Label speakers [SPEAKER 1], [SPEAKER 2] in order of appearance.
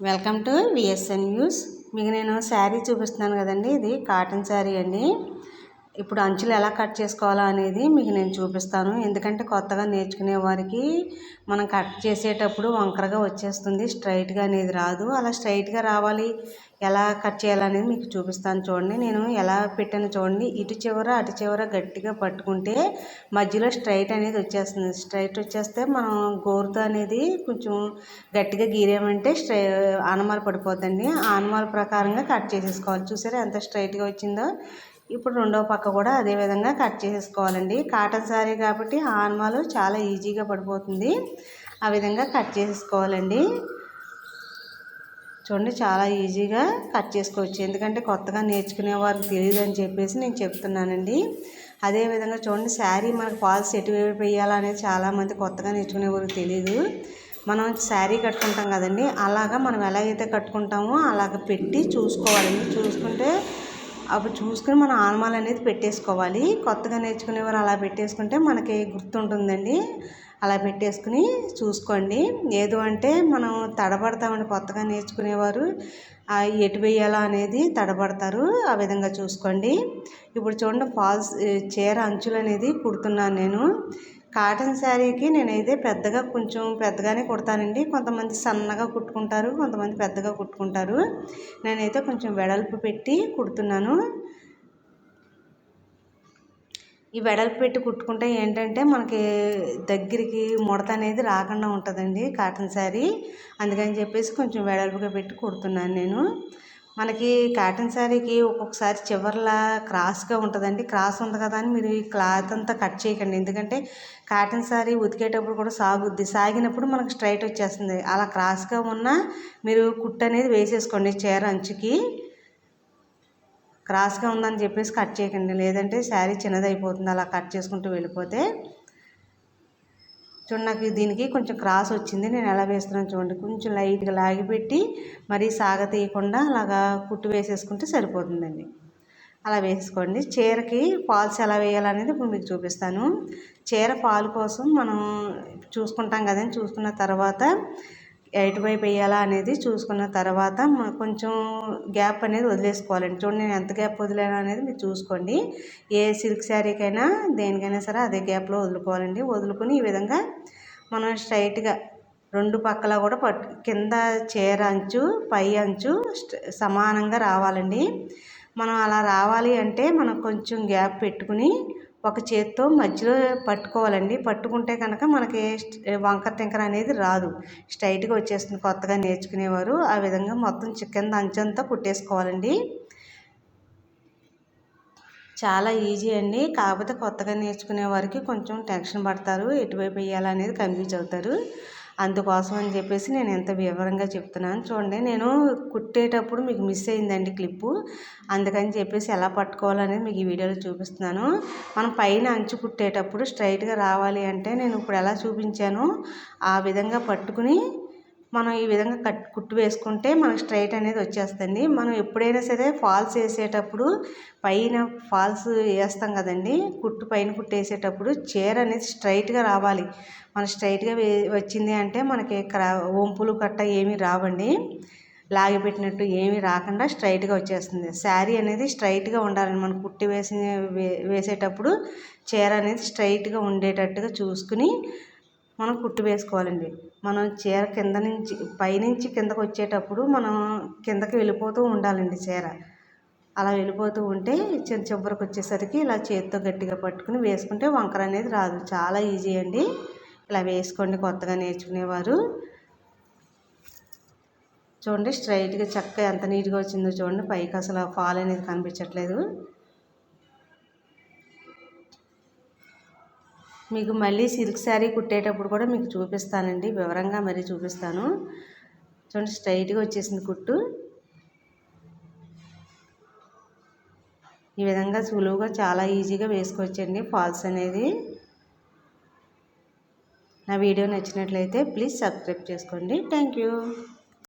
[SPEAKER 1] Welcome to VSN news. మీకు నేను శారీ చూపిస్తున్నాను కదండి. ఇది కాటన్ శారీ అండి. ఇప్పుడు అంచులు ఎలా కట్ చేసుకోవాలో అనేది మీకు నేను చూపిస్తాను. ఎందుకంటే కొత్తగా నేర్చుకునే వారికి మనం కట్ చేసేటప్పుడు వంకరగా వచ్చేస్తుంది, స్ట్రైట్గా అనేది రాదు. అలా స్ట్రైట్గా రావాలి, ఎలా కట్ చేయాలనేది మీకు చూపిస్తాను. చూడండి, నేను ఎలా పెట్టాను చూడండి. ఇటు చివర అటు చివర గట్టిగా పట్టుకుంటే మధ్యలో స్ట్రైట్ అనేది వచ్చేస్తుంది. స్ట్రైట్ వచ్చేస్తే మనం గోరుతో అనేది కొంచెం గట్టిగా గీరామంటే ఆనమాల పడిపోద్దండి. ఆనమాల ప్రకారంగా కట్ చేసేసుకోవాలి. చూసారా ఎంత స్ట్రైట్గా వచ్చిందో. ఇప్పుడు రెండవ పక్క కూడా అదే విధంగా కట్ చేసేసుకోవాలండి. కాటన్ శారీ కాబట్టి ఆనమాలు చాలా ఈజీగా పడిపోతుంది. ఆ విధంగా కట్ చేసేసుకోవాలండి. చూడండి, చాలా ఈజీగా కట్ చేసుకోవచ్చు. ఎందుకంటే కొత్తగా నేర్చుకునే వారికి తెలియదు అని చెప్పేసి నేను చెప్తున్నానండి. అదేవిధంగా చూడండి, శారీ మనకు ఫాల్స్ ఎటువైపు వేయాలా అనేది చాలామంది కొత్తగా నేర్చుకునే వారికి తెలియదు. మనం శారీ కట్టుకుంటాం కదండి, అలాగా మనం ఎలా అయితే కట్టుకుంటామో అలాగ పెట్టి చూసుకోవాలండి. చూసుకుంటే అప్పుడు చూసుకుని మనం ఆనమాలు అనేది పెట్టేసుకోవాలి. కొత్తగా నేర్చుకునేవారు అలా పెట్టేసుకుంటే మనకి గుర్తుంటుందండి. అలా పెట్టేసుకుని చూసుకోండి. లేదు అంటే మనం తడబడతామండి. కొత్తగా నేర్చుకునేవారు ఎటు వేయాలా అనేది తడబడతారు. ఆ విధంగా చూసుకోండి. ఇప్పుడు చూడండి, ఫాల్స్ చీర అంచులు అనేది కుడుతున్నాను నేను. కాటన్ శారీకి నేనైతే కొంచెం పెద్దగానే కుడతానండి. కొంతమంది సన్నగా కుట్టుకుంటారు, కొంతమంది పెద్దగా కుట్టుకుంటారు. నేనైతే కొంచెం వెడల్పు పెట్టి కుడుతున్నాను. ఈ వెడల్పు పెట్టి కుట్టుకుంటే ఏంటంటే మనకి దగ్గరికి ముడత అనేది రాకుండా ఉంటుందండి కాటన్ శారీ. అందుకని చెప్పేసి కొంచెం వెడల్పుగా పెట్టి కుడుతున్నాను నేను. మనకి కాటన్ శారీకి ఒక్కొక్కసారి చివర్లా క్రాస్గా ఉంటుందండి. క్రాస్ ఉంది కదా అని మీరు ఈ క్లాత్ అంతా కట్ చేయకండి. ఎందుకంటే కాటన్ శారీ ఉతికేటప్పుడు కూడా సాగుద్ది. సాగినప్పుడు మనకు స్ట్రైట్ వచ్చేస్తుంది. అలా క్రాస్గా ఉన్నా మీరు కుట్టు అనేది వేసేసుకోండి. చీర అంచుకి క్రాస్గా ఉందని చెప్పేసి కట్ చేయకండి, లేదంటే శారీ చిన్నదైపోతుంది అలా కట్ చేసుకుంటూ వెళ్ళిపోతే. చూడండి, నాకు దీనికి కొంచెం క్రాస్ వచ్చింది. నేను ఎలా వేస్తున్నాను చూడండి. కొంచెం లైట్గా లాగిపెట్టి మరీ సాగ తీయకుండా అలాగా కుట్టు వేసేసుకుంటే సరిపోతుందండి. అలా వేసుకోండి. చీరకి ఫాల్స్ ఎలా వేయాలనేది ఇప్పుడు మీకు చూపిస్తాను. చీర ఫాల్ కోసం మనం చూసుకుంటాం కదండి. చూసుకున్న తర్వాత ఎటువైపు వేయాలా అనేది చూసుకున్న తర్వాత కొంచెం గ్యాప్ అనేది వదిలేసుకోవాలండి. చూడండి, నేను ఎంత గ్యాప్ వదిలేను అనేది మీరు చూసుకోండి. ఏ సిల్క్ శారీకైనా దేనికైనా సరే అదే గ్యాప్లో వదులుకోవాలండి. వదులుకొని ఈ విధంగా మనం స్ట్రైట్గా రెండు పక్కల కూడా కింద చీర అంచు పై అంచు సమానంగా రావాలండి. మనం అలా రావాలి అంటే మనం కొంచెం గ్యాప్ పెట్టుకుని ఒక చేత్తో మధ్యలో పట్టుకోవాలండి. పట్టుకుంటే కనుక మనకి వంకర టింకర అనేది రాదు, స్ట్రైట్గా వచ్చేస్తుంది. కొత్తగా నేర్చుకునేవారు ఆ విధంగా మొత్తం కింద అంచంతా కుట్టేసుకోవాలండి. చాలా ఈజీ అండి. కాకపోతే కొత్తగా నేర్చుకునే వారికి కొంచెం టెన్షన్ పడతారు, ఎటువైపు వేయాలనేది కన్ఫ్యూజ్ అవుతారు. అందుకోసం అని చెప్పేసి నేను ఎంత వివరంగా చెప్తున్నాను. చూడండి, నేను కుట్టేటప్పుడు మీకు మిస్ అయిందండి క్లిప్పు. అందుకని చెప్పేసి ఎలా పట్టుకోవాలనేది మీకు ఈ వీడియోలో చూపిస్తున్నాను. మనం పైన అంచు కుట్టేటప్పుడు స్ట్రైట్గా రావాలి అంటే నేను ఇప్పుడు ఎలా చూపించానో ఆ విధంగా పట్టుకుని మనం ఈ విధంగా కుట్టు వేసుకుంటే మనకు స్ట్రైట్ అనేది వచ్చేస్తుంది. మనం ఎప్పుడైనా సరే ఫాల్స్ వేసేటప్పుడు పైన ఫాల్స్ వేస్తాం కదండి, కుట్టు పైన కుట్టు వేసేటప్పుడు చీర అనేది స్ట్రైట్గా రావాలి. మన స్ట్రైట్గా వచ్చింది అంటే మనకి వంపులు కట్ట ఏమీ రావండి. లాగి పెట్టినట్టు ఏమీ రాకుండా స్ట్రైట్గా వచ్చేస్తుంది. శారీ అనేది స్ట్రైట్గా ఉండాలని మనం కుట్టి వేసేటప్పుడు చీర అనేది స్ట్రైట్గా ఉండేటట్టుగా చూసుకుని మనం కుట్టు వేసుకోవాలండి. మనం చీర కింద నుంచి పైనుంచి కిందకు వచ్చేటప్పుడు మనం కిందకి వెళ్ళిపోతూ ఉండాలండి చీర. అలా వెళ్ళిపోతూ ఉంటే చివరికి వచ్చేసరికి ఇలా చేతితో గట్టిగా పట్టుకుని వేసుకుంటే వంకర అనేది రాదు. చాలా ఈజీ అండి. ఇలా వేసుకోండి కొత్తగా నేర్చుకునేవారు. చూడండి, స్ట్రైట్గా చక్కగా ఎంత నీట్గా వచ్చిందో చూడండి. పైకి అసలు ఫాల్ అనేది కనిపించట్లేదు. మీకు మళ్ళీ సిల్క్ శారీ కుట్టేటప్పుడు కూడా మీకు చూపిస్తానండి, వివరంగా మరీ చూపిస్తాను. చూడండి, స్ట్రైట్గా వచ్చేసింది కుట్టు. ఈ విధంగా సులువుగా చాలా ఈజీగా వేసుకోవచ్చండి ఫాల్స్ అనేది. నా వీడియో నచ్చినట్లయితే ప్లీజ్ సబ్స్క్రైబ్ చేసుకోండి. Thank you.